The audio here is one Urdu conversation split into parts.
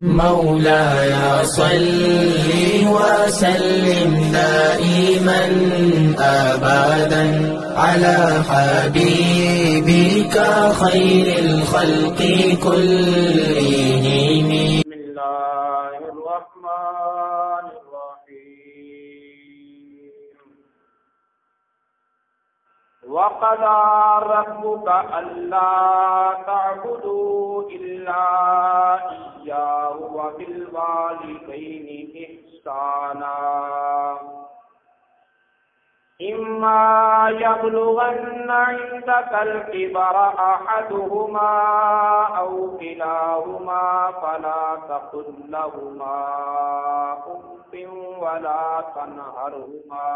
مولاي صل وسلم دائما أبدا على حبيبك خير الخلق كلهم. بسم الله الرحمن الرحيم. وقضى ربك ألا تعبدوا إلا إياه وبالوالدين إحسانا إما يبلغن عندك الكبر أحدهما أو كلاهما فلا تقل لهما أف ولا تنهرهما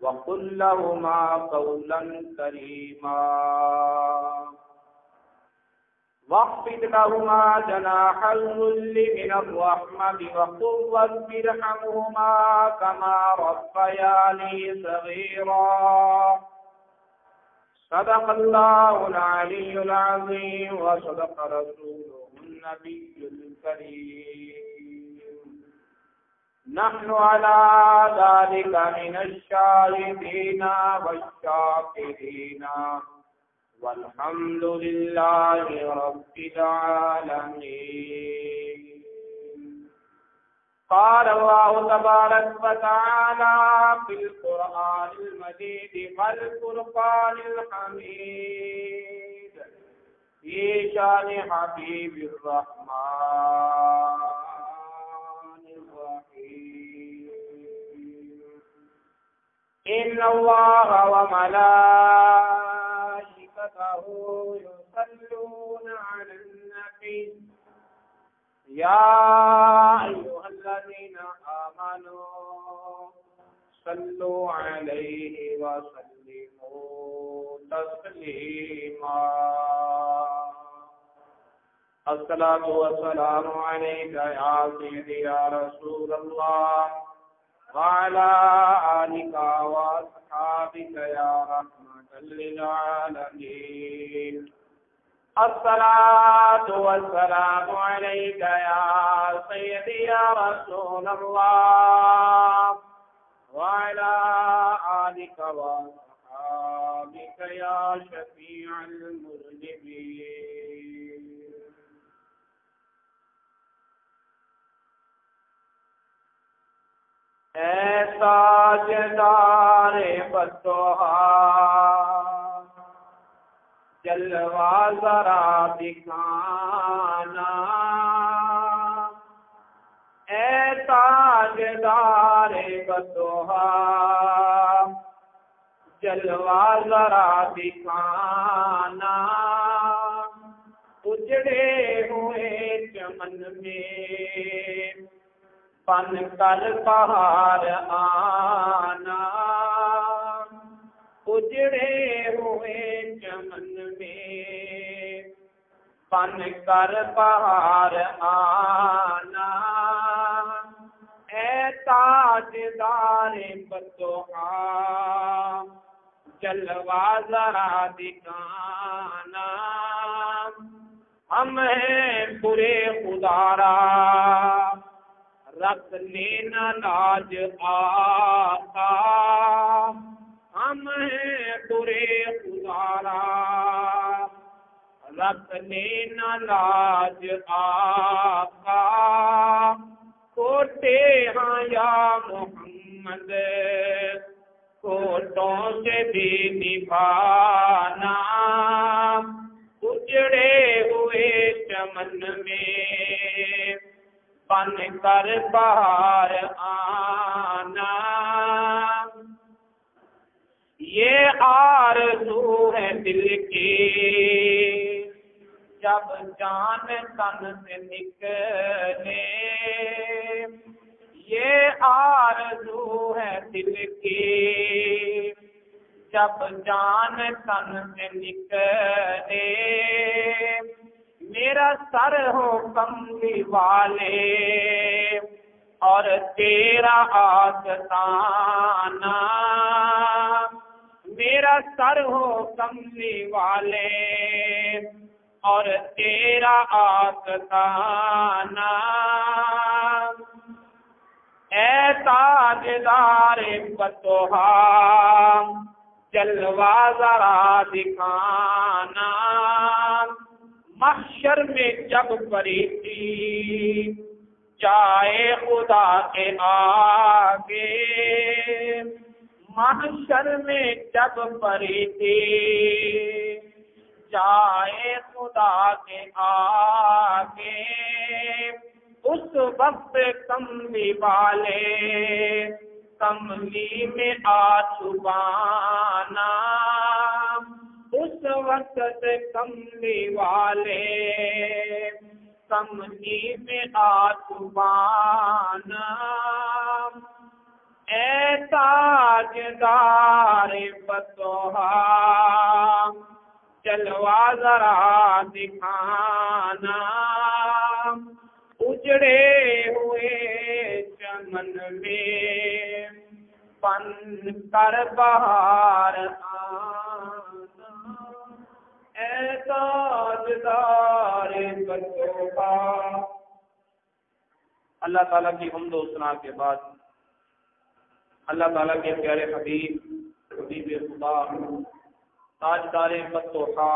وقل لهما قولا كريما واخفض لهما جناح الذل من الرحمة وقل رب ارحمهما كما ربياني صغيرا. صدق الله العلي العظيم وصدق رسوله النبي الكريم. نحن على ذلك من الشاهدين والشاكرين والحمد لله رب العالمين. قال الله تبارك وتعالى في القرآن المجيد والفرقان الحميد في شان حبيب الرحمن الرحيم. إن الله وملائكته يصلون على النبي يا أيها الذين آمنوا صلوا عليه وسلموا تسليما. الصلاة والسلام عليك يا سيدي يا رسول الله وعلى آلك وأصحابك يا رحمة للعالمين. الصلاة والسلام عليك يا سيدي يا رسول الله وعلى آلك وأصحابك يا شفيع المذنبين. اے تاجدار بدوہا جلوہ ذرا دکھانا. اے تاجدار بدوہا جلوہ ذرا دکھانا. اجڑے ہوئے چمن میں بن کر بہار آنا. اجڑے ہوئے چمن میں بن کر بہار آنا. اے تاجدار بدوہا جلوہ ذرا دکھانا. ہم ہیں برے خدارا رکھ لینا لاج آقا. ہم ہیں برے خدارا رکھ لینا لاج آقا. کوٹے ہاں یا محمد کوٹوں سے بھی نبھانا. اجڑے ہوئے چمن میں بن کر بہار آنا. یہ آرزو ہے دل کی جب جان تن سے نکلے. یہ آرزو ہے دل کی جب جان تن سے نکلے. میرا سر ہو کملی والے اور تیرا آستانہ. میرا سر ہو کملی والے اور تیرا آستانہ، اے تاجدار فتوحا جلوہ ذرا دکھانا، محشر میں جب فریقی جائے خدا کے آگے، محشر میں جب فریقی جائے خدا کے آگے، اس وقت کملی والے کملی میں آ چھپانا، اس وقت کملی والے کملی میں آ چھپانا، اے تاجدار فتوحا جلوہ ذرا دکھانا، اجڑے ہوئے چمن میں بن کر بہار آنا، اے تاجدار فتوحا۔ اللہ تعالیٰ کی حمد و ثنا کے بعد اللہ تعالیٰ کے پیارے حبیب خدا تاجدار فتوحا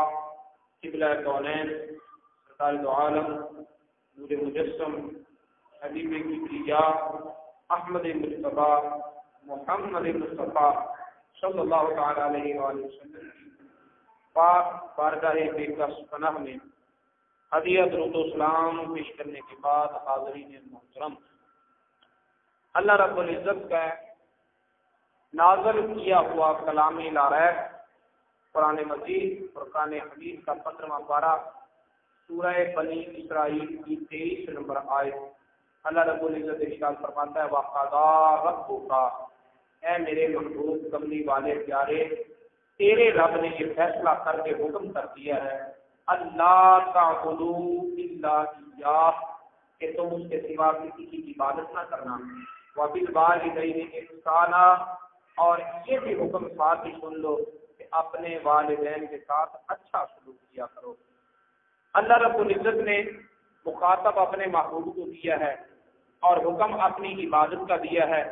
قبلہ کونین سرکار دو عالم نور مجسم حبیب کبریا احمد مصطفیٰ محمد مصطفیٰ صلی اللہ تعالی علیہ وآلہ وسلم کی پاک بارگاہ بےکس پناہ میں ہدیہ درود و سلام پیش کرنے کے بعد حاضرین محترم، اللہ رب العزت کا نازل کیا ہوا کلام لا ریب قرآن مجید فرقان حمید کا 15واں پارہ سورہ بنی اسرائیل کی 23 نمبر آیت، اللہ رب العزت ارشاد فرماتا ہے وَقَضَىٰ رَبُّكَ، اے میرے محبوب کملی والے پیارے، تیرے رب نے یہ فیصلہ کر کے حکم کر دیا ہے اللہ تعبدوا الا اياه، کہ تم اس کے سوا کسی کی عبادت نہ کرنا، وَبِالْوَالِدَيْنِ احسانا، اور یہ بھی حکم ساتھ ہی سن لو کہ اپنے والدین کے ساتھ اچھا سلوک کیا کرو۔ اللہ رب العزت نے مخاطب اپنے محبوب کو دیا ہے اور حکم اپنی عبادت کا دیا ہے،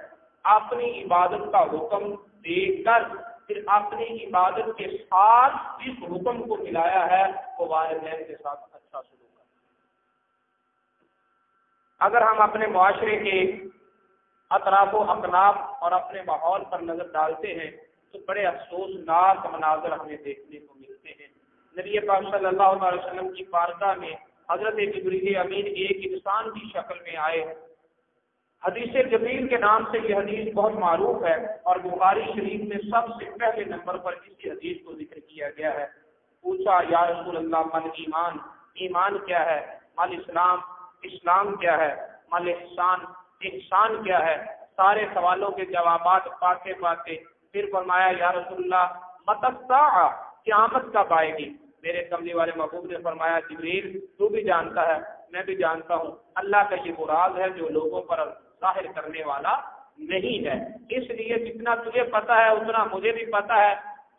اپنی عبادت کا حکم دے کر پھر اپنی عبادت کے ساتھ جس حکم کو ملایا ہے وہ والدین کے ساتھ اچھا سلوک کرنا۔ اگر ہم اپنے معاشرے کے اطراف و اکناف اور اپنے ماحول پر نظر ڈالتے ہیں تو بڑے افسوسناک مناظر ہمیں دیکھنے کو ملتے ہیں۔ نبی پاک صلی اللہ علیہ وسلم کی بارگاہ میں حضرت جبریل امین ایک انسان کی شکل میں آئے۔ حدیث جبریل کے نام سے یہ حدیث بہت معروف ہے اور بخاری شریف میں سب سے پہلے نمبر پر اسی حدیث کو ذکر کیا گیا ہے۔ پوچھا یا رسول اللہ مل ایمان، ایمان کیا ہے؟ مل اسلام، اسلام کیا ہے؟ مل احسان، احسان کیا ہے؟ سارے سوالوں کے جوابات پاتے پاتے پھر فرمایا یا رسول اللہ متی الساعہ، قیامت کب آئے گی؟ میرے کملی والے محبوب نے فرمایا جبریل تو بھی جانتا ہے میں بھی جانتا ہوں، اللہ کا یہ مراد ہے جو لوگوں پر ظاہر کرنے والا نہیں ہے، اس لیے جتنا تجھے پتا ہے اتنا مجھے بھی پتا ہے،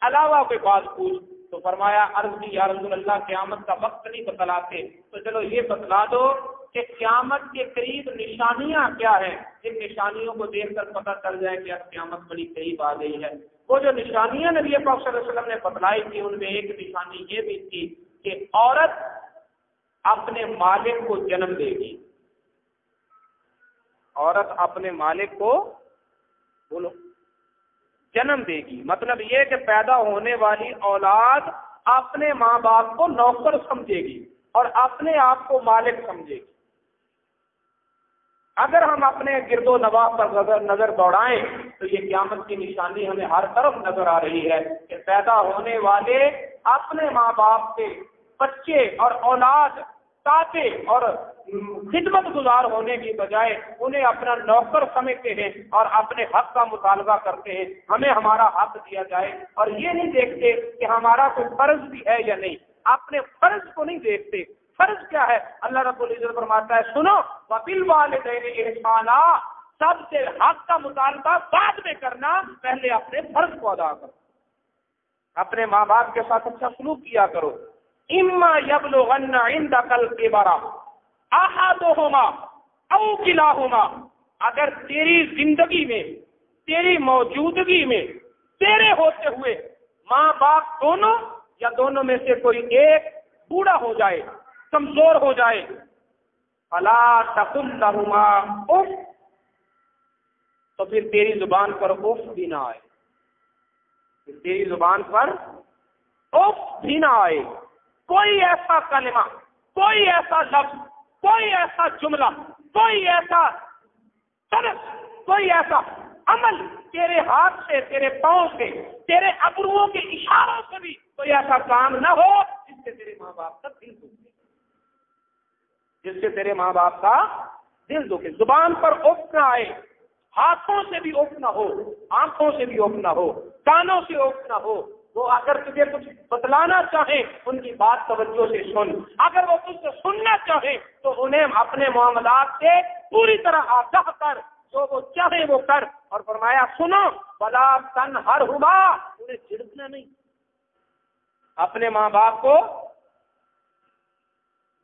علاوہ کوئی بات پوچھ۔ تو فرمایا عرض کی یا رسول اللہ قیامت کا وقت نہیں بتلاتے، تو چلو یہ بتلا دو کہ قیامت کے قریب نشانیاں کیا ہیں، ان نشانیوں کو دیکھ کر پتہ چل جائے کہ اب قیامت بڑی قریب آ گئی ہے۔ وہ جو نشانیاں نبی پاک صلی اللہ علیہ وسلم نے بتلائی تھی ان میں ایک نشانی یہ بھی تھی کہ عورت اپنے مالک کو جنم دے گی، عورت اپنے مالک کو بولو جنم دے گی، مطلب یہ کہ پیدا ہونے والی اولاد اپنے ماں باپ کو نوکر سمجھے گی اور اپنے آپ کو مالک سمجھے گی۔ اگر ہم اپنے گرد و نواح پر نظر دوڑائیں تو یہ قیامت کی نشانی ہمیں ہر طرف نظر آ رہی ہے کہ پیدا ہونے والے اپنے ماں باپ کے بچے اور اولاد تاتے اور خدمت گزار ہونے کی بجائے انہیں اپنا نوکر سمجھتے ہیں اور اپنے حق کا مطالبہ کرتے ہیں، ہمیں ہمارا حق دیا جائے، اور یہ نہیں دیکھتے کہ ہمارا کوئی فرض بھی ہے یا نہیں، اپنے فرض کو نہیں دیکھتے۔ فرض کیا ہے؟ اللہ رب العزت فرماتا ہے سنو وَبِالْوَالِدَيْنِ احسانا، سب سے حق کا مطالبہ بعد میں کرنا، پہلے اپنے فرض کو ادا کرو، اپنے ماں باپ کے ساتھ اچھا سلوک کیا کرو۔ اما یبلغن عندک الکبر احدہما او کلاہما، اگر تیری زندگی میں، تیری موجودگی میں، تیرے ہوتے ہوئے ماں باپ دونوں یا دونوں میں سے کوئی ایک بوڑھا ہو جائے، کمزور ہو جائے، فلا تقل لہما اف، تو پھر تیری زبان پر اف بھی نہ آئے، تیری زبان پر اف بھی نہ آئے، کوئی ایسا کلمہ، کوئی ایسا لفظ، کوئی ایسا جملہ، کوئی ایسا طرز، کوئی ایسا عمل تیرے ہاتھ سے، تیرے پاؤں سے، تیرے ابروؤں کے اشاروں سے بھی کوئی ایسا کام نہ ہو جس سے تیرے ماں باپ کا دل دکھے، جس سے تیرے ماں باپ کا دل دکھے۔ زبان پر اف نہ آئے، ہاتھوں سے بھی اف نہ ہو، آنکھوں سے بھی اف نہ ہو، کانوں سے اف نہ ہو۔ وہ اگر تجھے کچھ بتلانا چاہیں ان کی بات توجہ سے سن، اگر وہ تجھ سے سننا چاہیں تو انہیں اپنے معاملات سے پوری طرح آگاہ کر، جو وہ چاہے وہ کر۔ اور فرمایا سنو ولا تنہرہما، انہیں جھڑکنا نہیں، اپنے ماں باپ کو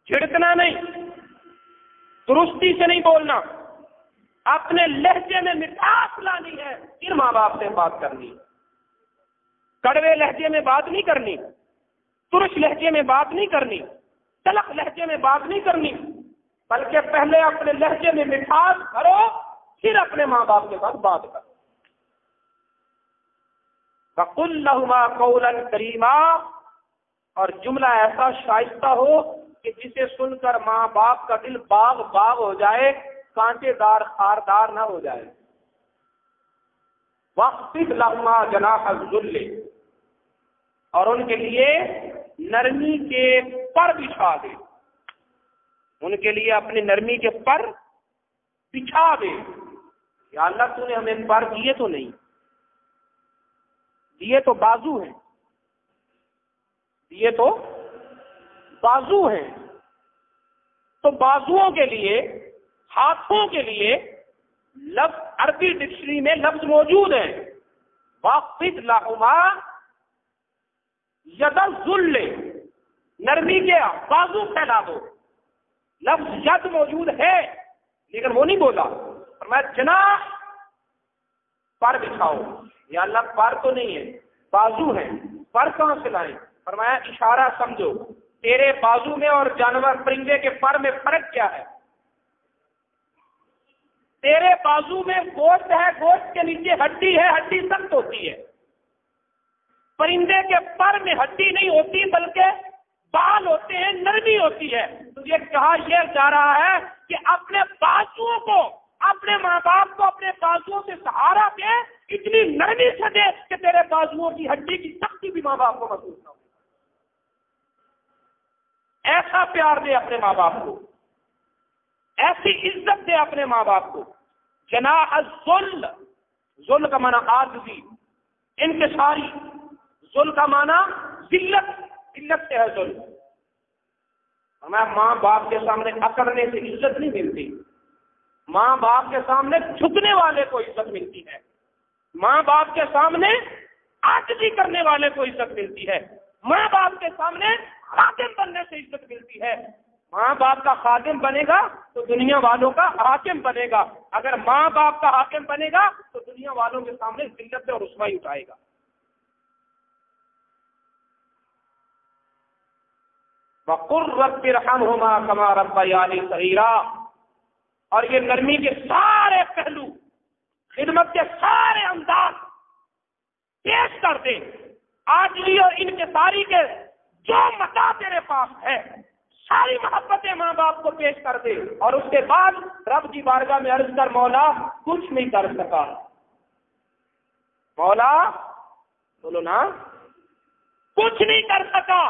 جھڑکنا نہیں، درستی سے نہیں بولنا، اپنے لہجے میں مٹھاس لانی ہے، پھر ماں باپ سے بات کرنی، کڑوے لہجے میں بات نہیں کرنی، ترش لہجے میں بات نہیں کرنی، تلخ لہجے میں بات نہیں کرنی، بلکہ پہلے اپنے لہجے میں مٹھاس بھرو، پھر اپنے ماں باپ کے ساتھ بات کرو۔ وَقُلْ لَهُمَا قَوْلًا كَرِيمًا، اور جملہ ایسا شائستہ ہو کہ جسے سن کر ماں باپ کا دل باغ باغ ہو جائے، کانٹے دار خاردار نہ ہو جائے۔ وَاخْفِضْ لَهُمَا جَنَاحَ الذُّلِّ، اور ان کے لیے نرمی کے پر بچھا دے، ان کے لیے اپنی نرمی کے پر بچھا دے۔ یا اللہ تو نے ہمیں پر دیے تو نہیں، دیے تو بازو ہیں، دیے تو بازو ہیں، تو بازوؤں کے لیے، ہاتھوں کے لیے لفظ عربی ڈکشنری میں لفظ موجود ہے، واخفض لہما ید الذل، نرمی کے بازو پھیلا دو۔ لفظ ید موجود ہے لیکن وہ نہیں بولا، فرمایا جناح پر بچھاؤ۔ یا اللہ پر تو نہیں ہے، بازو ہیں، پر کہاں سے لائیں؟ فرمایا اشارہ سمجھو، تیرے بازو میں اور جانور پرندے کے پر میں فرق کیا ہے؟ تیرے بازو میں گوشت ہے، گوشت کے نیچے ہڈی ہے، ہڈی سخت ہوتی ہے۔ پرندے کے پر میں ہڈی نہیں ہوتی بلکہ بال ہوتے ہیں، نرمی ہوتی ہے۔ تجھے کہا یہ جا رہا ہے کہ اپنے بازوؤں کو، اپنے ماں باپ کو اپنے بازوؤں سے سہارا دے، اتنی نرمی سے دے کہ تیرے بازوؤں کی ہڈی کی سختی بھی ماں باپ کو محسوس نہ ہو۔ ایسا پیار دے اپنے ماں باپ کو، ایسی عزت دے اپنے ماں باپ کو۔ جناح الذل، ذل کا معنی عاجزی، انکساری، ذل کا معنی ذلت، ذلت سے ہے ذل۔ ہمیں ماں باپ کے سامنے اکڑنے سے عزت نہیں ملتی، ماں باپ کے سامنے جھکنے والے کو عزت ملتی ہے، ماں باپ کے سامنے عاجزی کرنے والے کو عزت ملتی ہے، ماں باپ کے سامنے خادم بننے سے عزت ملتی ہے۔ ماں باپ کا خادم بنے گا تو دنیا والوں کا حاکم بنے گا، اگر ماں باپ کا حاکم بنے گا تو دنیا والوں کے سامنے ذلت اور رسوائی اٹھائے گا۔ وَقُلْ رَبِّ ارْحَمْهُمَا كَمَا رَبَّيَانِي صَغِيرًا، اور یہ نرمی کے سارے پہلو، خدمت کے سارے انداز پیش کر دیں، عاجزی اور انکساری کے جو متا تیرے پاس ہے، ساری محبتیں ماں باپ کو پیش کر دے، اور اس کے بعد رب کی بارگاہ میں عرض کر مولا کچھ نہیں کر سکا، مولا بولو نا، کچھ نہیں کر سکا،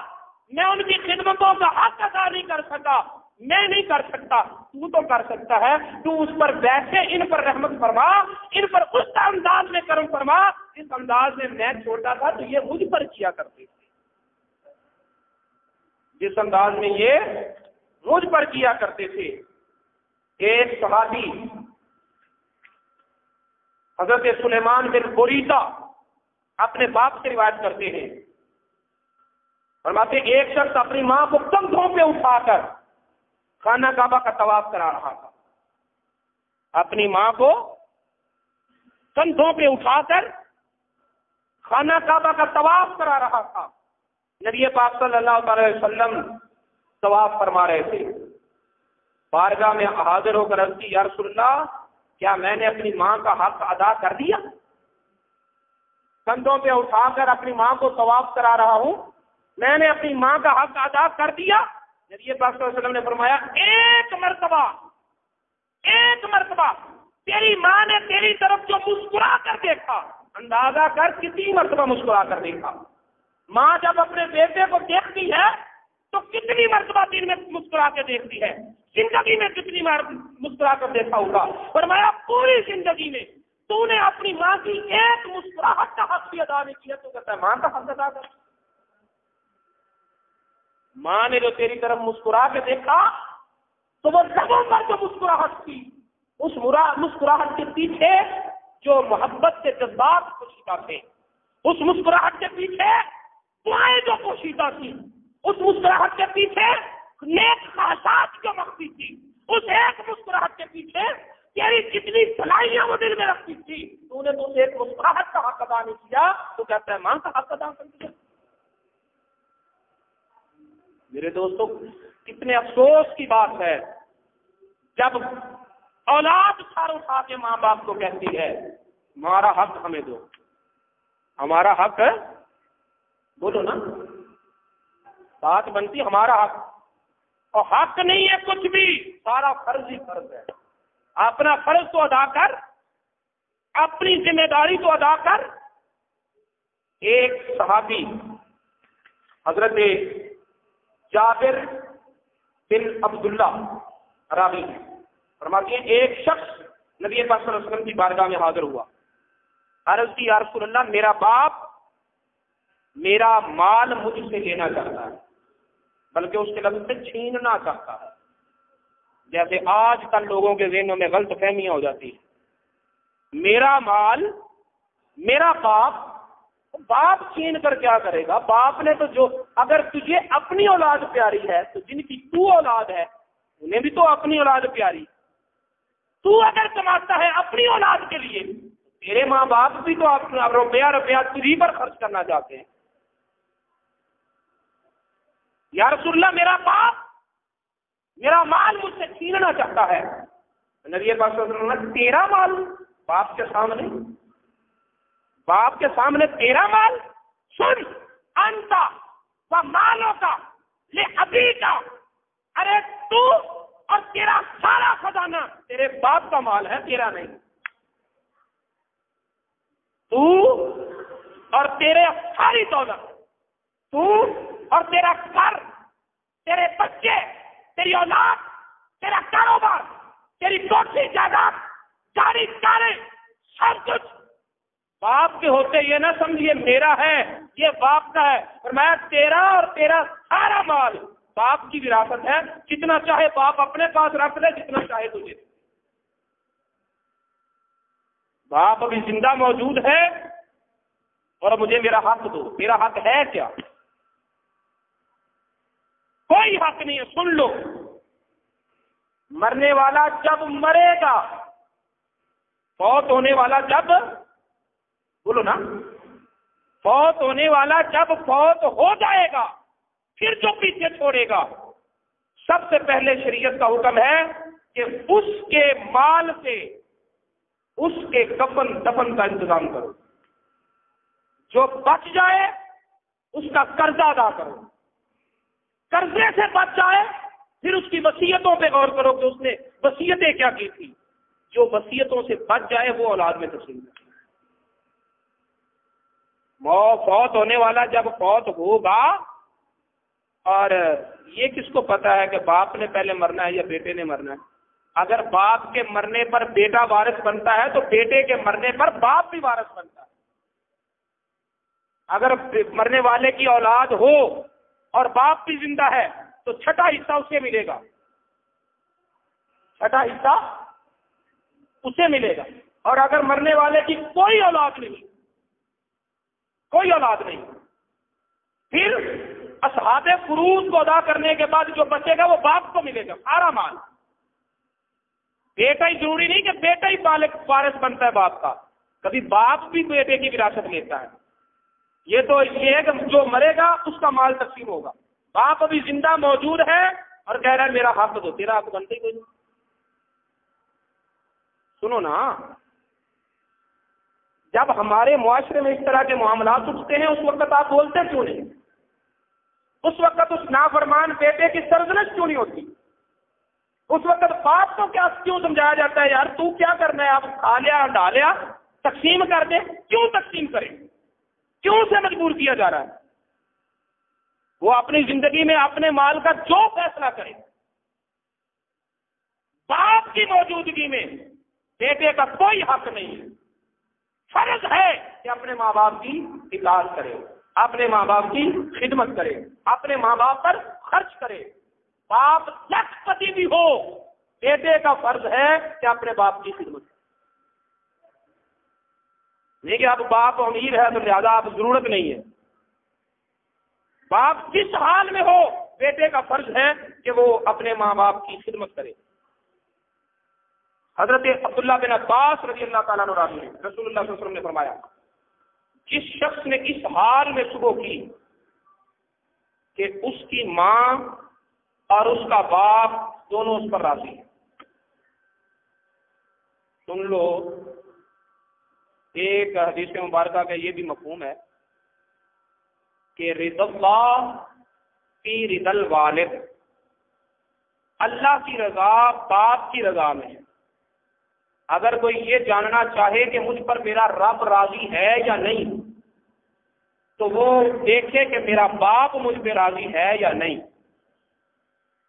میں ان کی خدمتوں کا حق ادا نہیں کر سکا، میں نہیں کر سکتا، تو تو کر سکتا ہے، تو اس پر بیٹھے، ان پر رحمت فرما، ان پر اس انداز میں کرم فرما اس انداز میں چھوٹا تھا تو یہ مجھ پر کیا کرتے تھے، جس انداز میں یہ مجھ پر کیا کرتے تھے۔ ایک صحابی حضرت سلیمان بن بریدہ اپنے باپ سے روایت کرتے ہیں، فرماتے ایک شخص اپنی ماں کو کندھوں پہ اٹھا کر خانہ کعبہ کا طواف کرا رہا تھا، اپنی ماں کو کندھوں پہ اٹھا کر خانہ کعبہ کا طواف کرا رہا تھا۔ نبی پاک صلی اللہ علیہ وسلم طواف فرما رہے تھے، بارگاہ میں حاضر ہو کر عرض کی، یا رسول اللہ کیا میں نے اپنی ماں کا حق ادا کر دیا؟ کندھوں پہ اٹھا کر اپنی ماں کو طواف کرا رہا ہوں، میں نے اپنی ماں کا حق ادا کر دیا؟ نبی پاک صلی اللہ علیہ وسلم نے فرمایا ایک مرتبہ تیری ماں نے تیری طرف جو مسکرا کر دیکھا، اندازہ کر کتنی مرتبہ مسکرا کر دیکھا۔ ماں جب اپنے بیٹے کو دیکھتی ہے تو کتنی مرتبہ دن میں مسکرا کے دیکھتی ہے، زندگی میں کتنی بار مسکرا کر دیکھا ہوگا؟ فرمایا پوری زندگی میں تو نے اپنی ماں کی ایک مسکراہٹ کا حق بھی ادا نہیں کیا، تو کہتا ہے ماں کا حق ادا کر۔ ماں نے جو تیری طرف مسکرا کے دیکھا تو وہ لبوں پر جو مسکراہٹ تھی، اس مسکراہٹ کے پیچھے جو محبت کے جذبات پوشیدہ تھے، اس مسکراہٹ کے پیچھے دعائیں جو پوشیدہ تھی، اس مسکراہٹ کے پیچھے نیک خواہشات جو مخفی تھی، اس ایک مسکراہٹ کے پیچھے تیری جتنی صلاحیاں وہ دل میں رکھتی تھی، تو نے تو ایک مسکراہٹ کا حق ادا نہیں کیا، تو کہتا ہے ماں کا حق ادا کر دیا۔ میرے دوستوں کتنے افسوس کی بات ہے جب اولاد سر اٹھا کے ماں باپ کو کہتی ہے ہمارا حق ہمیں دو، ہمارا حق ہے، بولو نا، بات بنتی ہمارا حق، اور حق نہیں ہے کچھ بھی، سارا فرض ہی فرض ہے۔ اپنا فرض تو ادا کر، اپنی ذمہ داری تو ادا کر۔ ایک صحابی حضرت جابر بن عبداللہ راوی فرماتے ہیں ایک شخص نبی پاک صلی اللہ علیہ وسلم کی بارگاہ میں حاضر ہوا، عرض کی یا رسول اللہ میرا باپ میرا مال مجھ سے لینا چاہتا ہے، بلکہ اس کے لفظ سے چھیننا چاہتا ہے، جیسے آج کل لوگوں کے ذہنوں میں غلط فہمیاں ہو جاتی ہے، میرا مال میرا باپ چھین کر کیا کرے گا؟ باپ نے تو جو، اگر تجھے اپنی اولاد پیاری ہے تو جن کی تو اولاد ہے انہیں بھی تو اپنی اولاد پیاری، تو اگر کماتا ہے اپنی اولاد کے لیے، تیرے ماں باپ بھی تو روپیہ تجھی پر خرچ کرنا چاہتے ہیں۔ یا رسول اللہ میرا باپ میرا مال مجھ سے چھیننا چاہتا ہے۔ نبی پاک صلی اللہ علیہ وسلم نے تیرا مال باپ کے سامنے تیرا مال، سن انتا و مالوں کا لے ابھی کا، ارے تو اور تیرا سارا خزانہ تیرے باپ کا مال ہے، تیرا نہیں۔ تو اور تیرے ساری دولت، تو اور تیرا گھر، تیرے بچے، تیری اولاد، تیرا کاروبار، تیری کوٹھی جائیداد، گاڑی کاریں، سب کچھ باپ کے ہوتے یہ نہ سمجھیے میرا ہے، یہ باپ کا ہے، اور میں تیرا اور تیرا سارا مال باپ کی وراثت ہے، جتنا چاہے باپ اپنے پاس رکھ لے، جتنا چاہے تجھے۔ باپ ابھی زندہ موجود ہے اور مجھے میرا حق دو، میرا حق ہے کیا؟ کوئی حق نہیں ہے۔ سن لو، مرنے والا جب مرے گا، فوت ہونے والا جب، بولو نا، فوت ہونے والا جب فوت ہو جائے گا پھر جو پیچھے چھوڑے گا، سب سے پہلے شریعت کا حکم ہے کہ اس کے مال سے اس کے کفن دفن کا انتظام کرو، جو بچ جائے اس کا قرضہ ادا کرو، قرضے سے بچ جائے پھر اس کی وصیتوں پہ غور کرو کہ اس نے وصیتیں کیا کی تھی، جو وصیتوں سے بچ جائے وہ اولاد میں تقسیم کرے۔ فوت ہونے والا جب فوت ہوگا، اور یہ کس کو پتا ہے کہ باپ نے پہلے مرنا ہے یا بیٹے نے مرنا ہے؟ اگر باپ کے مرنے پر بیٹا وارث بنتا ہے تو بیٹے کے مرنے پر باپ بھی وارث بنتا ہے۔ اگر مرنے والے کی اولاد ہو اور باپ بھی زندہ ہے تو چھٹا حصہ اسے ملے گا، چھٹا حصہ اسے ملے گا۔ اور اگر مرنے والے کی کوئی اولاد نہیں، کوئی اولاد نہیں، پھر اصحاب فروض کو ادا کرنے کے بعد جو بچے گا وہ باپ کو ملے گا سارا مال. بیٹا ہی ضروری نہیں کہ بیٹا ہی وارث بنتا ہے باپ کا، کبھی باپ بھی بیٹے کی وراثت لیتا ہے. یہ تو یہ ہے کہ جو مرے گا اس کا مال تقسیم ہوگا. باپ ابھی زندہ موجود ہے اور کہہ رہا ہے میرا حق دو، تیرا حق بنتا ہی کوئی نہیں. سنو نا، جب ہمارے معاشرے میں اس طرح کے معاملات اٹھتے ہیں اس وقت آپ بولتے کیوں نہیں؟ اس وقت اس نافرمان بیٹے کی سرزنش کیوں نہیں ہوتی؟ اس وقت باپ کو کیوں سمجھایا جاتا ہے یار تو کیا کرنا ہے، آپ کھا لیا ڈالیا تقسیم کر دے. کیوں تقسیم کرے؟ کیوں سے مجبور کیا جا رہا ہے؟ وہ اپنی زندگی میں اپنے مال کا جو فیصلہ کرے. باپ کی موجودگی میں بیٹے کا کوئی حق نہیں ہے. فرض ہے کہ اپنے ماں باپ کی اطاعت کرے، اپنے ماں باپ کی خدمت کرے، اپنے ماں باپ پر خرچ کرے. باپ لکھ پتی بھی ہو، بیٹے کا فرض ہے کہ اپنے باپ کی خدمت کرے. نہیں کہ اب باپ امیر ہے تو لہٰذا آپ ضرورت نہیں ہے. باپ جس حال میں ہو بیٹے کا فرض ہے کہ وہ اپنے ماں باپ کی خدمت کرے. حضرت عبداللہ بن عباس رضی اللہ تعالیٰ عنہ رضی رسول اللہ صلی اللہ علیہ وسلم نے فرمایا جس شخص نے اس حال میں صبح کی کہ اس کی ماں اور اس کا باپ دونوں اس پر راضی ہیں. سن لو، ایک حدیث مبارکہ کا یہ بھی مفہوم ہے کہ رضا اللہ فی رضا الوالد، اللہ کی رضا باپ کی رضا میں ہے. اگر کوئی یہ جاننا چاہے کہ مجھ پر میرا رب راضی ہے یا نہیں تو وہ دیکھے کہ میرا باپ مجھ پہ راضی ہے یا نہیں.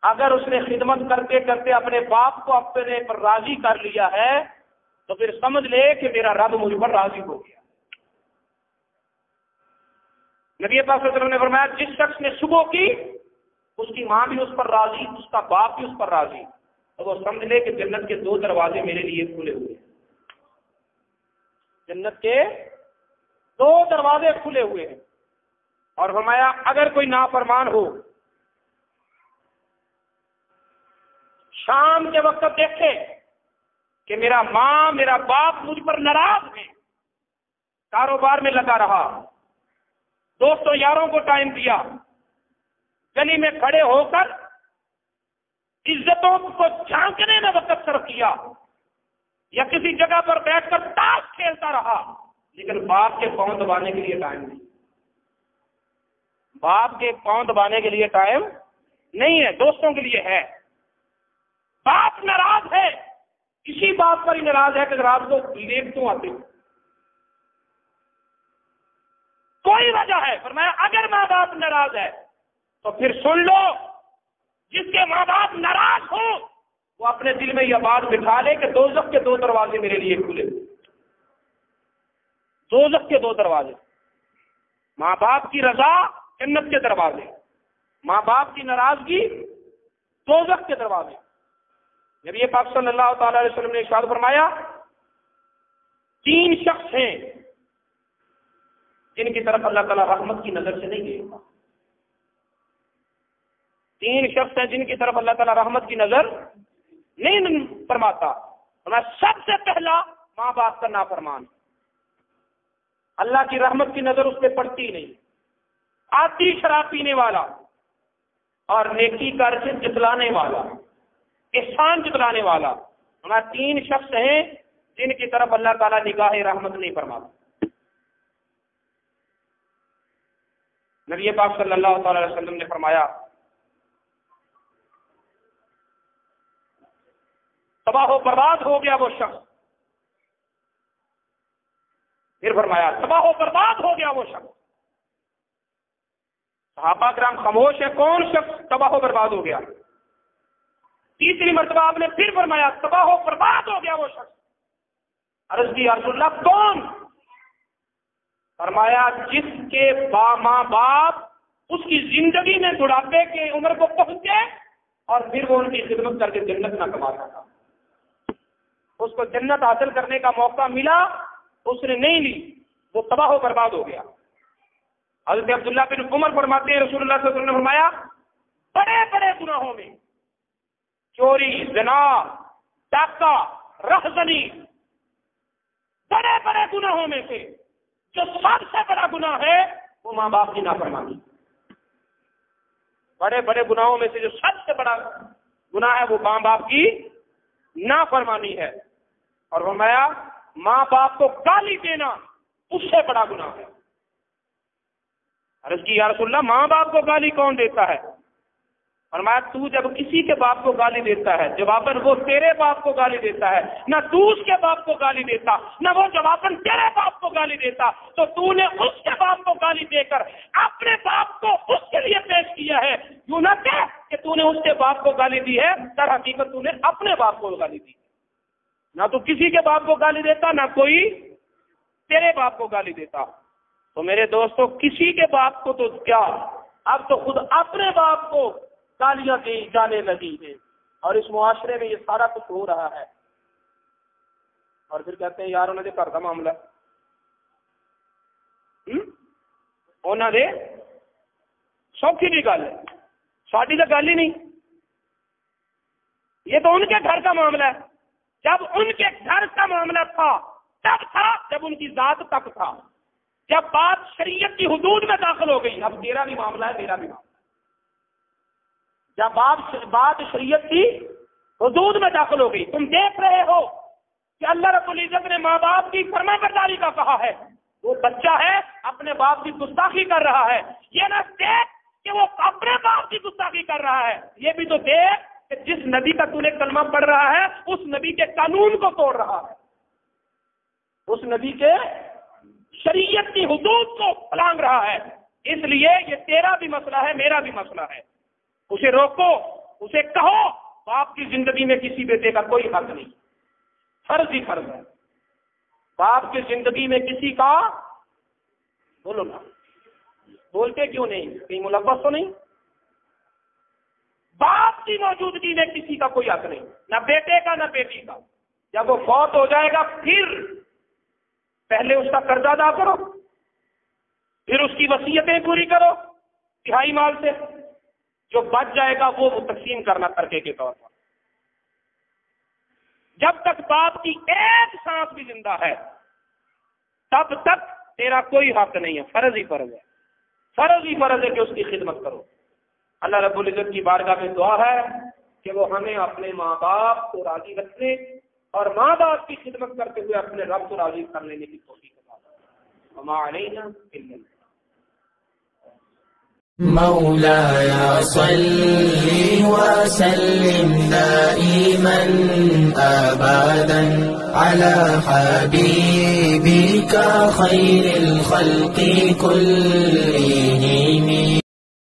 اگر اس نے خدمت کرتے کرتے اپنے باپ کو اپنے پر راضی کر لیا ہے تو پھر سمجھ لے کہ میرا رب مجھ پر راضی ہو گیا. نبی پاک صلی اللہ علیہ وسلم نے فرمایا جس شخص نے صبح کی اس کی ماں بھی اس پر راضی، اس کا باپ بھی اس پر راضی، تو وہ سمجھ لے کہ جنت کے 2 دروازے میرے لیے کھلے ہوئے ہیں. جنت کے 2 دروازے کھلے ہوئے ہیں. اور فرمایا اگر کوئی نافرمان ہو شام کے وقت دیکھے کہ میرا ماں میرا باپ مجھ پر ناراض ہے، کاروبار میں لگا رہا، دوستوں یاروں کو ٹائم دیا، گلی میں کھڑے ہو کر عزتوں کو جھانکنے میں وقت صرف کیا، یا کسی جگہ پر بیٹھ کر تاش کھیلتا رہا، لیکن باپ کے پاؤں دبانے کے لیے ٹائم نہیں. باپ کے پاؤں دبانے کے لیے ٹائم نہیں ہے، دوستوں کے لیے ہے. باپ ناراض ہے، اسی بات پر ہی ناراض ہے کہ رات کو لیٹ کیوں آتے ہو. کوئی وجہ ہے. فرمایا اگر ماں باپ ناراض ہے تو پھر سن لو، جس کے ماں باپ ناراض ہو وہ اپنے دل میں یہ بات بٹھا لے کہ دوزخ کے 2 دروازے میرے لیے کھلے. دوزخ کے 2 دروازے، ماں باپ کی رضا جنت کے دروازے، ماں باپ کی ناراضگی دوزخ کے دروازے. نبی پاک صلی اللہ تعالی علیہ وسلم نے ارشاد فرمایا 3 شخص ہیں جن کی طرف اللہ تعالیٰ رحمت کی نظر سے نہیں دیکھتا. 3 شخص ہیں جن کی طرف اللہ تعالیٰ رحمت کی نظر نہیں فرماتا. سب سے پہلا ماں باپ کا نافرمان، اللہ کی رحمت کی نظر اس پہ پڑتی نہیں، آتی شراب پینے والا اور نیکی کر سے جتلانے والا، احسان جتلانے والا. 3 شخص ہیں جن کی طرف اللہ تعالیٰ نگاہ رحمت نہیں فرماتا. نبی پاک صلی اللہ تعالی علیہ وسلم نے فرمایا تباہ و برباد ہو گیا وہ شخص. پھر فرمایا تباہ و برباد ہو گیا وہ شخص. صحابہ کرام خاموش ہے، کون شخص تباہ و برباد ہو گیا؟ تیسری مرتبہ آپ نے پھر فرمایا تباہ و برباد ہو گیا وہ شخص. عرض کی یا رسول اللہ کون؟ فرمایا جس کے ماں باپ اس کی زندگی میں بڑھاپے کی عمر کو پہنچے اور پھر وہ ان کی خدمت کر کے جنت نہ کما سکا. اس کو جنت حاصل کرنے کا موقع ملا، اس نے نہیں لی، وہ تباہ و برباد ہو گیا. حضرت عبداللہ بن عمر فرماتے ہیں رسول اللہ صلی اللہ علیہ وسلم نے فرمایا بڑے بڑے گناہوں میں چوری، زنا، ڈاکہ، رہزنی، بڑے بڑے گناہوں میں سے جو سب سے بڑا گناہ ہے وہ ماں باپ کی نافرمانی. بڑے بڑے گناہوں میں سے جو سب سے بڑا گناہ ہے وہ ماں باپ کی نافرمانی ہے. اور فرمایا ماں باپ کو گالی دینا اس سے بڑا گناہ ہے. عرض کی یا رسول اللہ ماں باپ کو گالی کون دیتا ہے؟ فرمایا تو جب کسی کے باپ کو گالی دیتا ہے جواباً وہ تیرے باپ کو گالی دیتا ہے، نہ تو اس کے باپ کو گالی دیتا نہ وہ جواباً تیرے باپ کو گالی دیتا، تو تو نے اس کے باپ کو گالی دے کر اپنے باپ کو اس کے لیے پیش کیا ہے. یوں نہ کہ تو نے اس کے باپ کو گالی دی ہے، در حقیقت تو نے اپنے باپ کو گالی دی. نہ تو کسی کے باپ کو گالی دیتا نہ کوئی تیرے باپ کو گالی دیتا. تو میرے دوستو کسی کے باپ کو تو کیا، اب تو خود اپنے باپ کو گالیاں دی جانے لگی ہے، اور اس معاشرے میں یہ سارا کچھ ہو رہا ہے. اور پھر کہتے ہیں یار انہوں نے گھر کا معاملہ انہوں نے سوکھی بھی گل ہے، ساری تو گل ہی نہیں، یہ تو ان کے گھر کا معاملہ ہے. جب ان کے گھر کا معاملہ تھا تب تھا جب ان کی ذات تک تھا. جب بات شریعت کی حدود میں داخل ہو گئی اب تیرا بھی معاملہ ہے میرا بھی معاملہ. جب بات شریعت کی حدود میں داخل ہو گئی، تم دیکھ رہے ہو کہ اللہ رب العزت نے ماں باپ کی فرما برداری کا کہا ہے، وہ بچہ ہے اپنے باپ کی گستاخی کر رہا ہے، یہ نہ دیکھ کہ وہ اپنے باپ کی گستاخی کر رہا ہے، یہ بھی تو دیکھ کہ جس نبی کا تو نے کلمہ پڑھ رہا ہے اس نبی کے قانون کو توڑ رہا ہے، اس نبی کے شریعت کی حدود کو پلانگ رہا ہے. اس لیے یہ تیرا بھی مسئلہ ہے میرا بھی مسئلہ ہے. اسے روکو، اسے کہو باپ کی زندگی میں کسی بیٹے کا کوئی حق نہیں، فرض ہی فرض ہے. باپ کی زندگی میں کسی کا، بولو نا، بولتے کیوں نہیں، کہیں ملوث تو نہیں؟ باپ کی موجودگی میں کسی کا کوئی حق نہیں، نہ بیٹے کا نہ بیٹی کا. جب وہ فوت ہو جائے گا پھر پہلے اس کا قرض ادا کرو، پھر اس کی وصیتیں پوری کرو تہائی مال سے، جو بچ جائے گا وہ تقسیم کرنا ترکے کے طور پر. جب تک باپ کی ایک سانس بھی زندہ ہے تب تک تیرا کوئی حق نہیں ہے. فرض ہی فرض ہے، فرض ہی فرض ہے کہ اس کی خدمت کرو. اللہ رب العزت کی بارگاہ میں دعا ہے کہ وہ ہمیں اپنے ماں باپ کو راضی رکھنے اور ماں باپ کی خدمت کرتے ہوئے اپنے رب کو راضی کر لینے کی توفیق عطا فرمائے. وما علینا الا البلاغ. مولاي صل وسلم دائما أبدا على حبيبك خير الخلق كلهم.